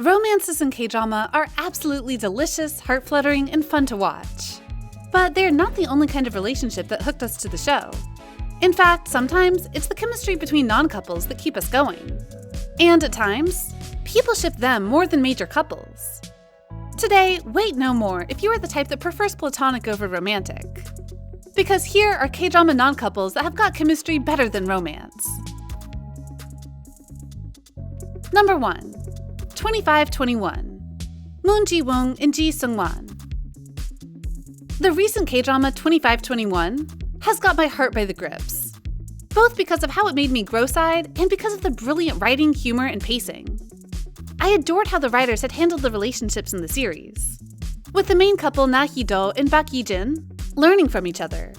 Romances in K-drama are absolutely delicious, heart-fluttering, and fun to watch. But they're not the only kind of relationship that hooked us to the show. In fact, sometimes it's the chemistry between non-couples that keep us going. And at times, people ship them more than major couples. Today, wait no more if you are the type that prefers platonic over romantic. Because here are K-drama non-couples that have got chemistry better than romance. Number 1. 2521. Moon Ji-woong and Ji Sung-wan. The recent K-drama 2521 has got my heart by the grips, both because of how it made me gross-eyed and because of the brilliant writing, humor, and pacing. I adored how the writers had handled the relationships in the series, with the main couple Na Hee-do and Bak Yi-jin learning from each other,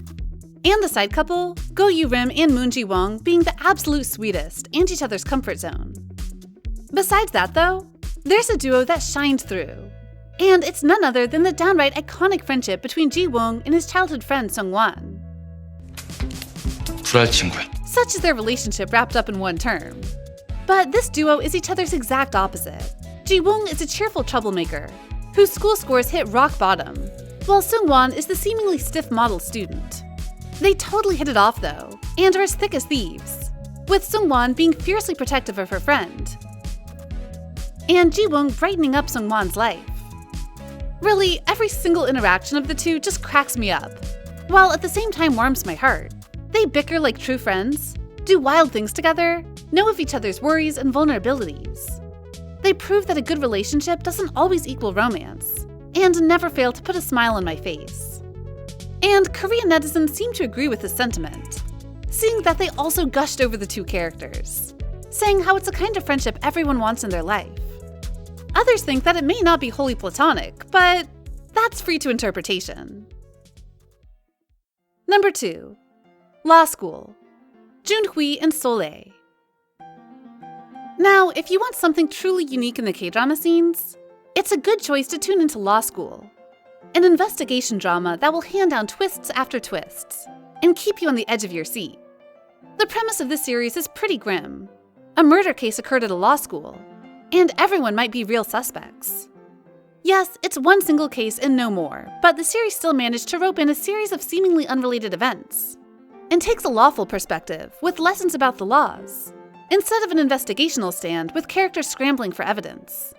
and the side couple, Go Yu-rim and Moon Ji-woong, being the absolute sweetest and each other's comfort zone. Besides that, though, there's a duo that shined through, and it's none other than the downright iconic friendship between Ji-woong and his childhood friend Sung-wan. 불알 친구야. Such is their relationship wrapped up in one term. But this duo is each other's exact opposite. Ji-woong is a cheerful troublemaker, whose school scores hit rock bottom, while Sung-wan is the seemingly stiff model student. They totally hit it off though, and are as thick as thieves, with Sung-wan being fiercely protective of her friend, and Ji-woong brightening up Sung-wan's life. Really, every single interaction of the two just cracks me up, while at the same time warms my heart. They bicker like true friends, do wild things together, know of each other's worries and vulnerabilities. They prove that a good relationship doesn't always equal romance, and never fail to put a smile on my face. And Korean netizens seem to agree with this sentiment, seeing that they also gushed over the two characters, saying how it's a kind of friendship everyone wants in their life. Others think that it may not be wholly platonic, but that's free to interpretation. Number 2. Law School. Junhui and Soleil. Now, if you want something truly unique in the K-drama scenes, it's a good choice to tune into Law School, an investigation drama that will hand down twists after twists and keep you on the edge of your seat. The premise of this series is pretty grim. A murder case occurred at a law school, and everyone might be real suspects. Yes, it's one single case and no more, but the series still managed to rope in a series of seemingly unrelated events, and takes a lawful perspective with lessons about the laws, instead of an investigational stand with characters scrambling for evidence.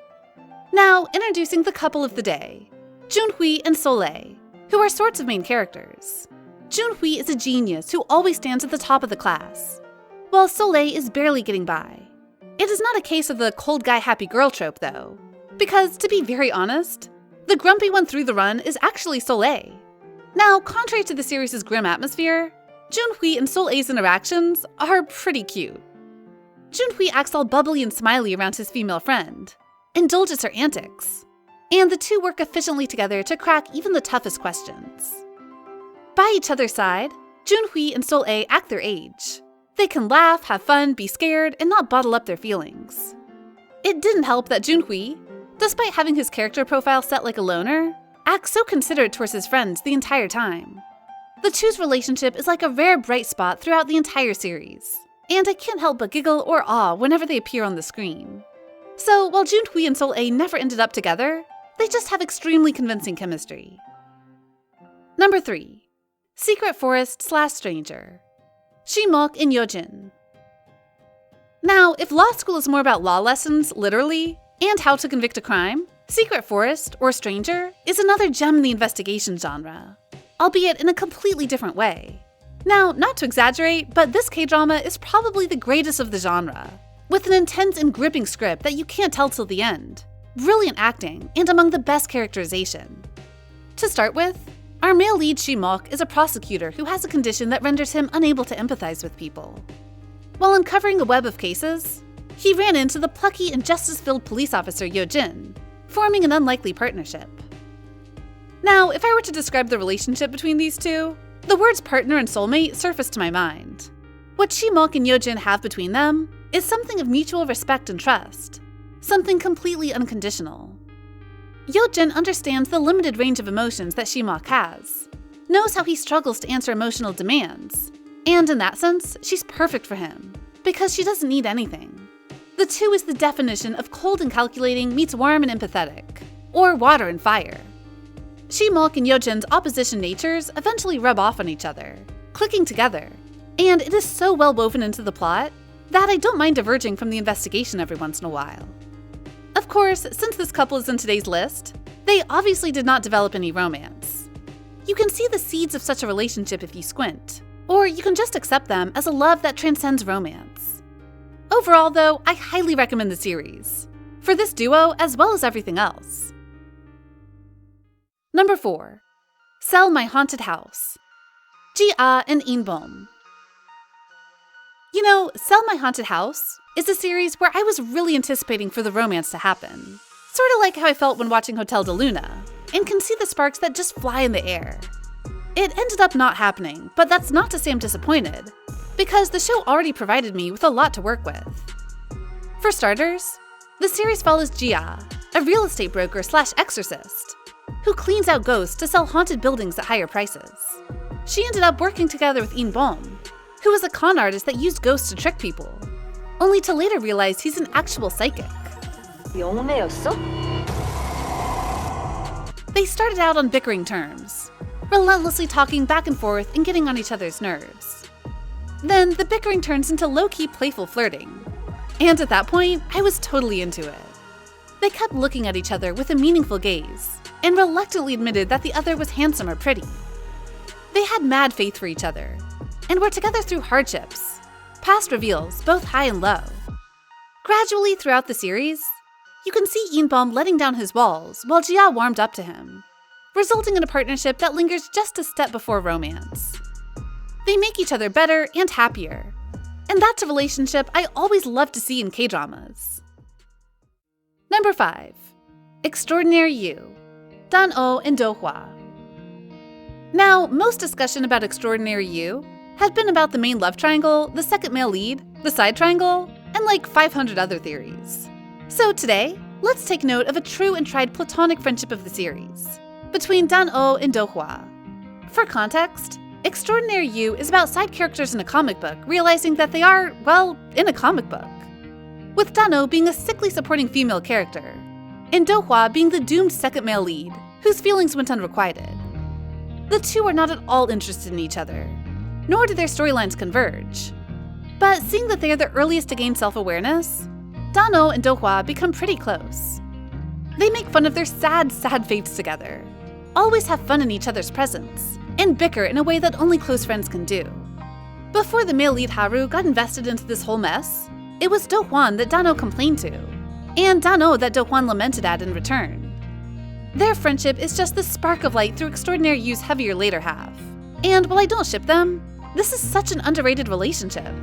Now, introducing the couple of the day, Junhui and Soleil, who are sorts of main characters. Junhui is a genius who always stands at the top of the class, while Soleil is barely getting by. It is not a case of the cold guy happy girl trope though, because to be very honest, the grumpy one through the run is actually Soleil. Now, contrary to the series' grim atmosphere, Junhui and Soleil's interactions are pretty cute. Junhui acts all bubbly and smiley around his female friend, indulges her antics, and the two work efficiently together to crack even the toughest questions. By each other's side, Junhui and Soleil act their age. They can laugh, have fun, be scared, and not bottle up their feelings. It didn't help that Junhui, despite having his character profile set like a loner, acts so considerate towards his friends the entire time. The two's relationship is like a rare bright spot throughout the entire series, and I can't help but giggle or awe whenever they appear on the screen. So while Junhui and Soleil never ended up together, they just have extremely convincing chemistry. Number 3. Secret Forest / Stranger. Shimok and Yojin. Now, if law school is more about law lessons, literally, and how to convict a crime, Secret Forest, or Stranger, is another gem in the investigation genre, albeit in a completely different way. Now, not to exaggerate, but this K-drama is probably the greatest of the genre, with an intense and gripping script that you can't tell till the end, brilliant acting, and among the best characterization. To start with, our male lead Shimok is a prosecutor who has a condition that renders him unable to empathize with people. While uncovering a web of cases, he ran into the plucky and justice-filled police officer Yojin, forming an unlikely partnership. Now, if I were to describe the relationship between these two, the words partner and soulmate surface to my mind. What Shimok and Yojin have between them is something of mutual respect and trust, something completely unconditional. Yojin understands the limited range of emotions that Shimok has, knows how he struggles to answer emotional demands, and in that sense, she's perfect for him, because she doesn't need anything. The The two is the definition of cold and calculating meets warm and empathetic, or water and fire. Shimok and Yojin's opposition natures eventually rub off on each other, clicking together, and it is so well woven into the plot that I don't mind diverging from the investigation every once in a while. Of course, since this couple is in today's list, they obviously did not develop any romance. You can see the seeds of such a relationship if you squint, or you can just accept them as a love that transcends romance. Overall, though, I highly recommend the series, for this duo as well as everything else. Number 4. Sell My Haunted House. Ji-ah and In-bom. You know, Sell My Haunted House is a series where I was really anticipating for the romance to happen. Sort of like how I felt when watching Hotel de Luna, and can see the sparks that just fly in the air. It ended up not happening, but that's not to say I'm disappointed, because the show already provided me with a lot to work with. For starters, the series follows Ji-ah, a real estate broker / exorcist, who cleans out ghosts to sell haunted buildings at higher prices. She ended up working together with In-bom, who was a con artist that used ghosts to trick people, only to later realize he's an actual psychic. They started out on bickering terms, relentlessly talking back and forth and getting on each other's nerves. Then the bickering turns into low-key playful flirting, and at that point, I was totally into it. They kept looking at each other with a meaningful gaze, and reluctantly admitted that the other was handsome or pretty. They had mad faith for each other, and were together through hardships, past reveals, both high and low. Gradually throughout the series, you can see In-bom letting down his walls while Ji-ah warmed up to him, resulting in a partnership that lingers just a step before romance. They make each other better and happier, and that's a relationship I always love to see in K-dramas. Number 5. Extraordinary You. Dan-oh and Do-hwa. Now, most discussion about Extraordinary You has been about the main love triangle, the second male lead, the side triangle, and like 500 other theories. So today, let's take note of a true and tried platonic friendship of the series, between Dan-oh and Do-hwa. For context, Extraordinary You is about side characters in a comic book realizing that they are, well, in a comic book. With Dan-oh being a sickly supporting female character, and Do-hwa being the doomed second male lead, whose feelings went unrequited. The two are not at all interested in each other, nor do their storylines converge. But seeing that they are the earliest to gain self-awareness, Dan-oh and Do-hwa become pretty close. They make fun of their sad fates together, always have fun in each other's presence, and bicker in a way that only close friends can do. Before the male lead Haru got invested into this whole mess, it was Do-hwan that Dan-oh complained to, and Dan-oh that Do-hwan lamented at in return. Their friendship is just the spark of light through Extraordinary You's heavier later half. And while I don't ship them, this is such an underrated relationship.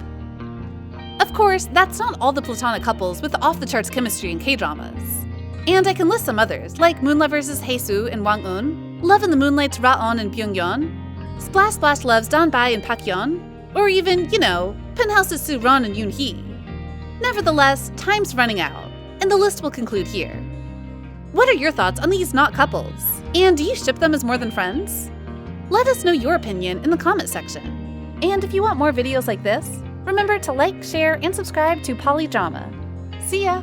Of course, that's not all the platonic couples with off-the-charts chemistry in K-dramas. And I can list some others, like Moonlovers' Hae-soo and Wang-eun, Love in the Moonlight's Ra-on and Byung-yeon, Splash Splash Love's Dan-bai and Pak-yeon, or even, Penthouse's Soo-ron and Yoon-hee. Nevertheless, time's running out, and the list will conclude here. What are your thoughts on these not couples? And do you ship them as more than friends? Let us know your opinion in the comment section. And if you want more videos like this, remember to like, share, and subscribe to Polydrama. See ya!